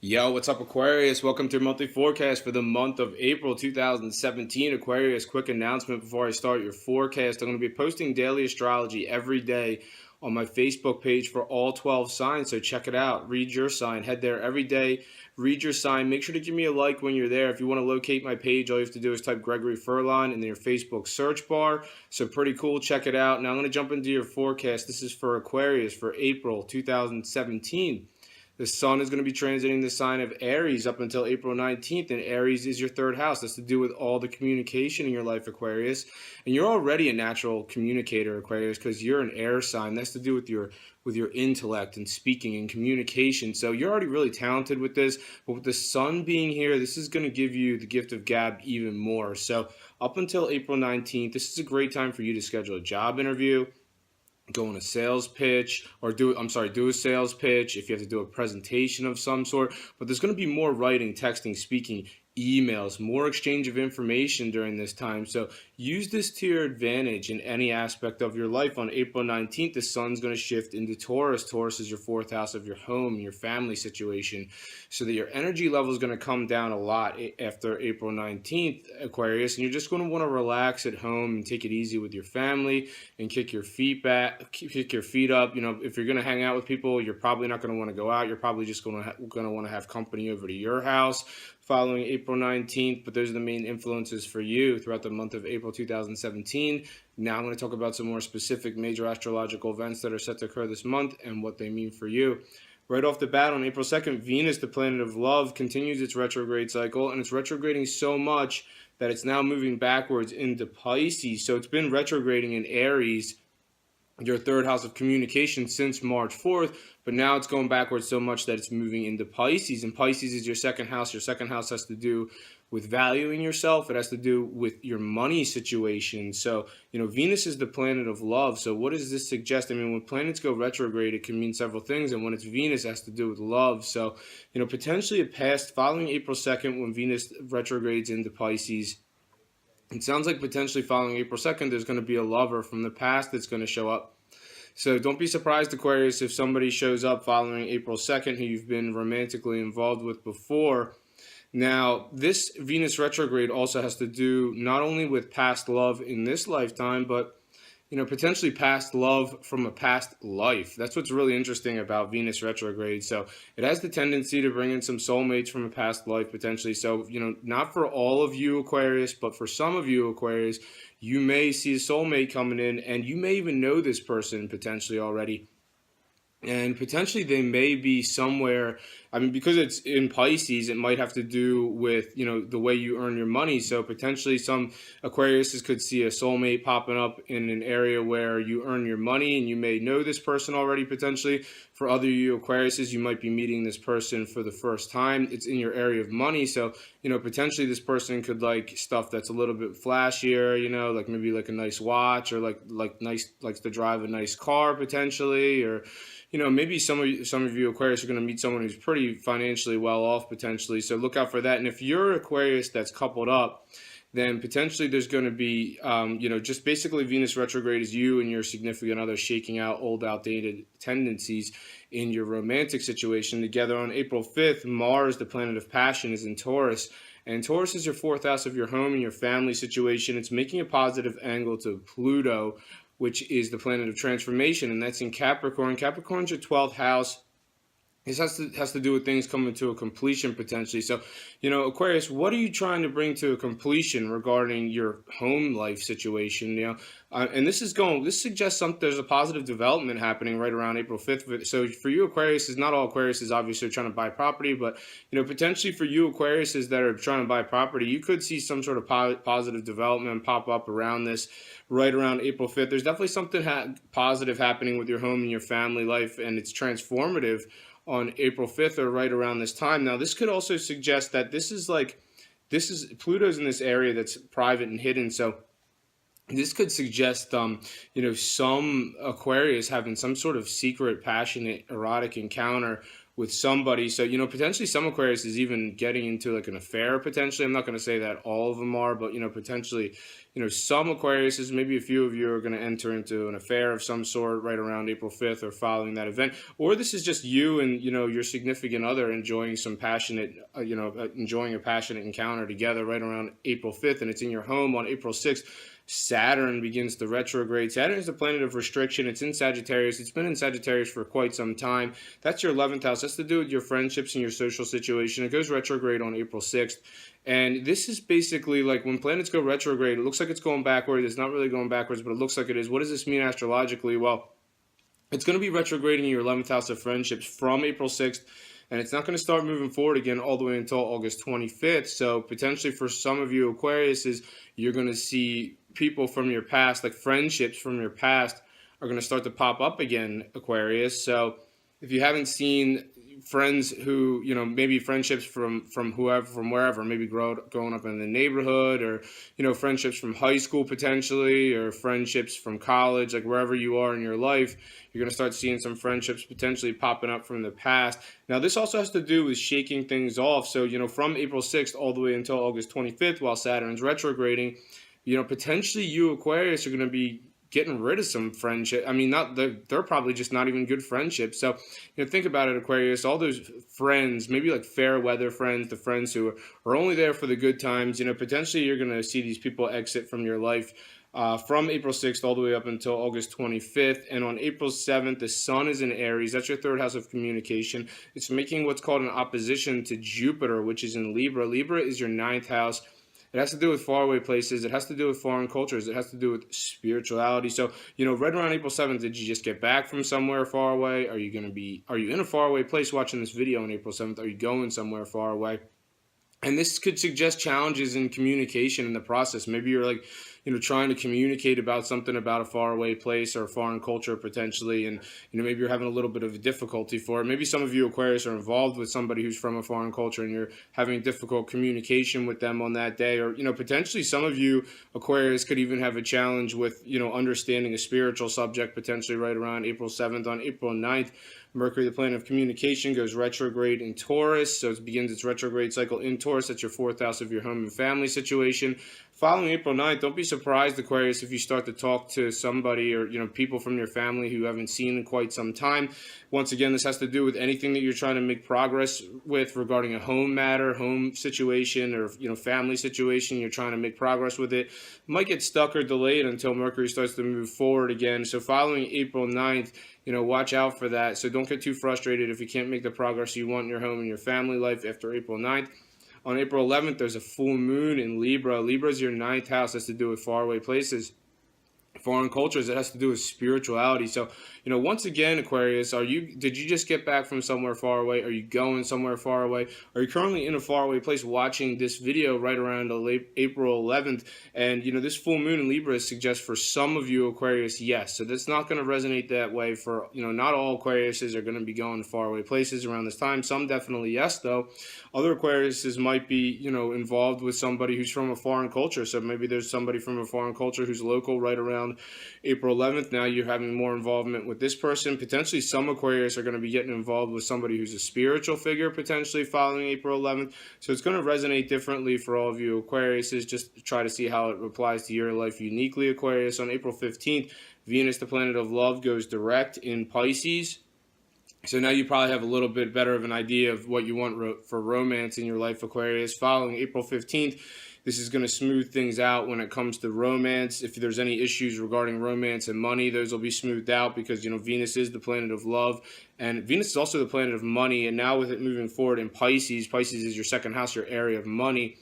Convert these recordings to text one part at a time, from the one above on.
Yo, what's up, Aquarius? Welcome to your monthly forecast for the month of April 2017. Aquarius, quick announcement before I start your forecast. I'm going to be posting daily astrology every day on my Facebook page for all 12 signs, so check it out. Read your sign. Head there every day. Read your sign. Make sure to give me a like when you're there. If you want to locate my page, all you have to do is type Gregory Furlan in your Facebook search bar. So pretty cool. Check it out. Now I'm going to jump into your forecast. This is for Aquarius for April 2017. The sun is going to be transiting the sign of Aries up until April 19th, and Aries is your third house. That's to do with all the communication in your life, Aquarius. And you're already a natural communicator, Aquarius, because you're an air sign. That's to do with your intellect and speaking and communication. So you're already really talented with this, but with the sun being here, this is going to give you the gift of gab even more. So up until April 19th, this is a great time for you to schedule a job interview, go on a sales pitch, or do a sales pitch if you have to do a presentation of some sort. But there's going to be more writing, texting, speaking, emails, more exchange of information during this time. So use this to your advantage in any aspect of your life. On April 19th, the sun's going to shift into Taurus. Taurus is your fourth house of your home, your family situation. So that your energy level is going to come down a lot after April 19th, Aquarius. And you're just going to want to relax at home and take it easy with your family and kick your feet up. You know, if you're going to hang out with people, you're probably not going to want to go out. You're probably just going to want to have company over to your house following April 19th, but those are the main influences for you throughout the month of April 2017. Now I'm going to talk about some more specific major astrological events that are set to occur this month and what they mean for you. Right off the bat, on April 2nd, Venus, the planet of love, continues its retrograde cycle, and it's retrograding so much that it's now moving backwards into Pisces. So it's been retrograding in Aries, your third house of communication, since March 4th, but now it's going backwards so much that it's moving into Pisces, and Pisces is your second house. Your second house has to do with valuing yourself. It has to do with your money situation. So, Venus is the planet of love. So what does this suggest? I mean, when planets go retrograde, it can mean several things, and when it's Venus, it has to do with love. So, potentially a past following April 2nd, when Venus retrogrades into Pisces, it sounds like potentially following April 2nd, there's going to be a lover from the past that's going to show up. So don't be surprised, Aquarius, if somebody shows up following April 2nd who you've been romantically involved with before. Now, this Venus retrograde also has to do not only with past love in this lifetime, but potentially past love from a past life. That's what's really interesting about Venus retrograde. So it has the tendency to bring in some soulmates from a past life potentially. So, not for all of you, Aquarius, but for some of you, Aquarius, you may see a soulmate coming in, and you may even know this person potentially already. And potentially they may be somewhere, because it's in Pisces, it might have to do with, the way you earn your money. So potentially some Aquariuses could see a soulmate popping up in an area where you earn your money, and you may know this person already potentially. For other you Aquariuses, you might be meeting this person for the first time. It's in your area of money. So, potentially this person could like stuff that's a little bit flashier, like maybe like a nice watch, or likes to drive a nice car potentially, or maybe some of you Aquarius are going to meet someone who's pretty financially well off potentially. So look out for that. And if you're Aquarius that's coupled up, then potentially there's going to be, just basically Venus retrograde is you and your significant other shaking out old, outdated tendencies in your romantic situation together. On April 5th, Mars, the planet of passion, is in Taurus. And Taurus is your fourth house of your home and your family situation. It's making a positive angle to Pluto, which is the planet of transformation, and that's in Capricorn. Capricorn's your 12th house. This has to do with things coming to a completion potentially. So, Aquarius, what are you trying to bring to a completion regarding your home life situation? And this suggests there's a positive development happening right around April 5th. So for you Aquarius, not all Aquarius is obviously trying to buy property, but potentially for you Aquarius that are trying to buy property, you could see some sort of positive development pop up around this right around April 5th. There's definitely something positive happening with your home and your family life, and it's transformative on April 5th or right around this time. Now, this could also suggest that Pluto's in this area that's private and hidden. So This could suggest, some Aquarius having some sort of secret, passionate, erotic encounter with somebody. So, potentially some Aquarius is even getting into like an affair potentially. I'm not going to say that all of them are, but, potentially, some Aquariuses, maybe a few of you are going to enter into an affair of some sort right around April 5th or following that event. Or this is just you and, your significant other enjoying some passionate, enjoying a passionate encounter together right around April 5th, and it's in your home on April 6th. Saturn begins to retrograde. Saturn is the planet of restriction. It's in Sagittarius. It's been in Sagittarius for quite some time. That's your 11th house. That's to do with your friendships and your social situation. It goes retrograde on April 6th. And this is basically like when planets go retrograde, it looks like it's going backwards. It's not really going backwards, but it looks like it is. What does this mean astrologically? Well, it's going to be retrograding in your 11th house of friendships from April 6th, and it's not going to start moving forward again all the way until August 25th. So potentially for some of you Aquariuses, you're going to see people from your past, like friendships from your past, are going to start to pop up again, Aquarius. So if you haven't seen friends who, maybe friendships from whoever, from wherever, maybe growing up in the neighborhood, or friendships from high school potentially, or friendships from college, like wherever you are in your life, you're going to start seeing some friendships potentially popping up from the past. Now this also has to do with shaking things off. So from April 6th all the way until August 25th, while Saturn's retrograding, potentially you Aquarius are going to be getting rid of some friendship. I mean, not they're probably just not even good friendships. So, think about it, Aquarius. All those friends, maybe like fair weather friends, the friends who are only there for the good times. Potentially you're going to see these people exit from your life. From April 6th all the way up until August 25th. And on April 7th, the sun is in Aries. That's your third house of communication. It's making what's called an opposition to Jupiter, which is in Libra. Libra is your ninth house. It has to do with faraway places. It has to do with foreign cultures. It has to do with spirituality. So, right around April 7th, did you just get back from somewhere far away? Are you in a faraway place watching this video on April 7th? Are you going somewhere far away? And this could suggest challenges in communication in the process. Maybe you're like, trying to communicate about something about a faraway place or a foreign culture potentially, and maybe you're having a little bit of a difficulty for it. Maybe some of you Aquarius are involved with somebody who's from a foreign culture, and you're having difficult communication with them on that day, or potentially some of you Aquarius could even have a challenge with understanding a spiritual subject potentially right around April 7th. On April 9th, Mercury, the planet of communication, goes retrograde in Taurus, so it begins its retrograde cycle in Taurus. That's your fourth house of your home and family situation. Following April 9th, don't be surprised, Aquarius, if you start to talk to somebody or people from your family who you haven't seen in quite some time. Once again, this has to do with anything that you're trying to make progress with regarding a home matter, home situation, or family situation. You're trying to make progress with it. Might get stuck or delayed until Mercury starts to move forward again. So following April 9th, watch out for that. So don't get too frustrated if you can't make the progress you want in your home and your family life after April 9th. On April 11th, there's a full moon in Libra. Libra is your ninth house. Has to do with faraway places, foreign cultures. It has to do with spirituality. So, once again, Aquarius, did you just get back from somewhere far away? Are you going somewhere far away? Are you currently in a faraway place watching this video right around April 11th? And, this full moon in Libra suggests for some of you Aquarius, yes. So that's not going to resonate that way for, not all Aquariuses are going to be going to faraway places around this time. Some definitely yes, though. Other Aquariuses might be, involved with somebody who's from a foreign culture. So maybe there's somebody from a foreign culture who's local right around April 11th. Now you're having more involvement with this person. Potentially some Aquarius are going to be getting involved with somebody who's a spiritual figure potentially following April 11th. So it's going to resonate differently for all of you Aquariuses. Just try to see how it applies to your life uniquely, Aquarius. On April 15th, Venus, the planet of love, goes direct in Pisces. So now you probably have a little bit better of an idea of what you want for romance in your life, Aquarius. Following April 15th, this is going to smooth things out when it comes to romance. If there's any issues regarding romance and money, those will be smoothed out because, Venus is the planet of love. And Venus is also the planet of money. And now with it moving forward in Pisces, Pisces is your second house, your area of money.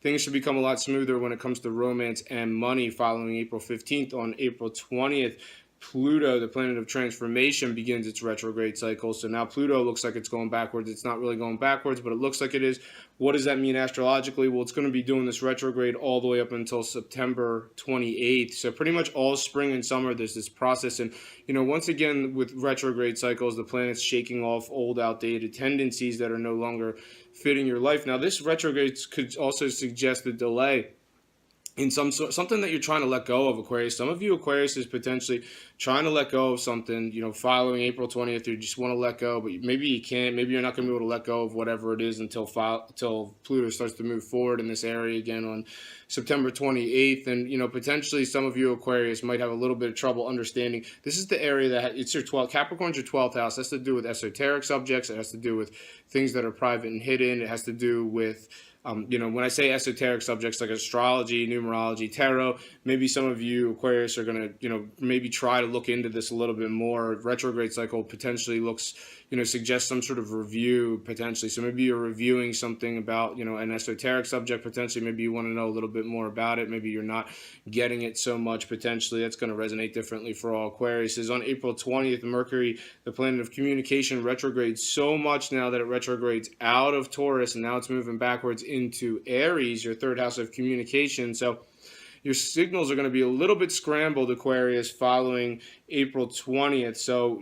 Things should become a lot smoother when it comes to romance and money following April 15th. On April 20th, Pluto, the planet of transformation, begins its retrograde cycle. So now Pluto looks like it's going backwards. It's not really going backwards, but it looks like it is. What does that mean astrologically? Well, it's going to be doing this retrograde all the way up until September 28th. So pretty much all spring and summer, there's this process. And, once again, with retrograde cycles, the planet's shaking off old, outdated tendencies that are no longer fitting your life. Now, this retrograde could also suggest a delay in something that you're trying to let go of, Aquarius. Some of you Aquarius is potentially trying to let go of something, following April 20th. You just want to let go, but maybe you can't. Maybe you're not going to be able to let go of whatever it is until Pluto starts to move forward in this area again on September 28th. And potentially some of you Aquarius might have a little bit of trouble understanding. This is the area that it's your 12th. Capricorn's your 12th house. It has to do with esoteric subjects. It has to do with things that are private and hidden. It has to do with when I say esoteric subjects like astrology, numerology, tarot, maybe some of you Aquarius are going to, maybe try to look into this a little bit more. Retrograde cycle potentially looks, suggests some sort of review potentially. So maybe you're reviewing something about, an esoteric subject potentially. Maybe you want to know a little bit more about it. Maybe you're not getting it so much potentially. That's going to resonate differently for all Aquarius. Is on April 20th, Mercury, the planet of communication, retrogrades so much now that it retrogrades out of Taurus, and now it's moving backwards into Aries, your third house of communication. So your signals are going to be a little bit scrambled, Aquarius, following April 20th. So,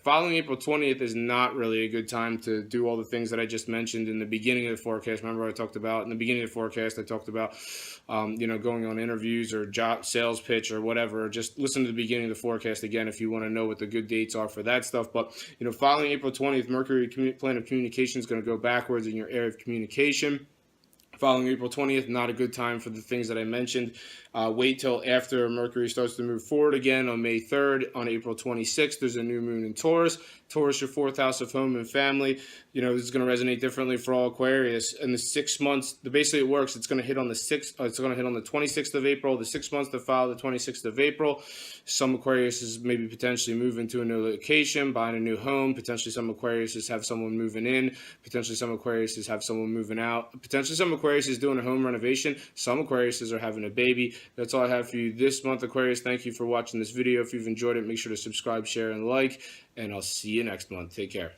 following April 20th is not really a good time to do all the things that I just mentioned in the beginning of the forecast. Remember, I talked about in the beginning of the forecast, I talked about, going on interviews or job sales pitch or whatever. Just listen to the beginning of the forecast again if you want to know what the good dates are for that stuff. But, following April 20th, Mercury, planet of communication, is going to go backwards in your area of communication. Following April 20th, not a good time for the things that I mentioned. Wait till after Mercury starts to move forward again on May 3rd. On April 26th, there's a new moon in Taurus. Taurus, your fourth house of home and family. This is going to resonate differently for all Aquarius. In the 6 months, basically it works. It's going to hit on the 6th. It's going to hit on the 26th of April. The 6 months to follow the 26th of April. Some Aquariuses maybe potentially move into a new location, buying a new home. Potentially some Aquariuses have someone moving in. Potentially some Aquariuses have someone moving out. Potentially some Aquariuses doing a home renovation. Some Aquariuses are having a baby. That's all I have for you this month, Aquarius. Thank you for watching this video. If you've enjoyed it, make sure to subscribe, share, and like. And I'll see you next month. Take care.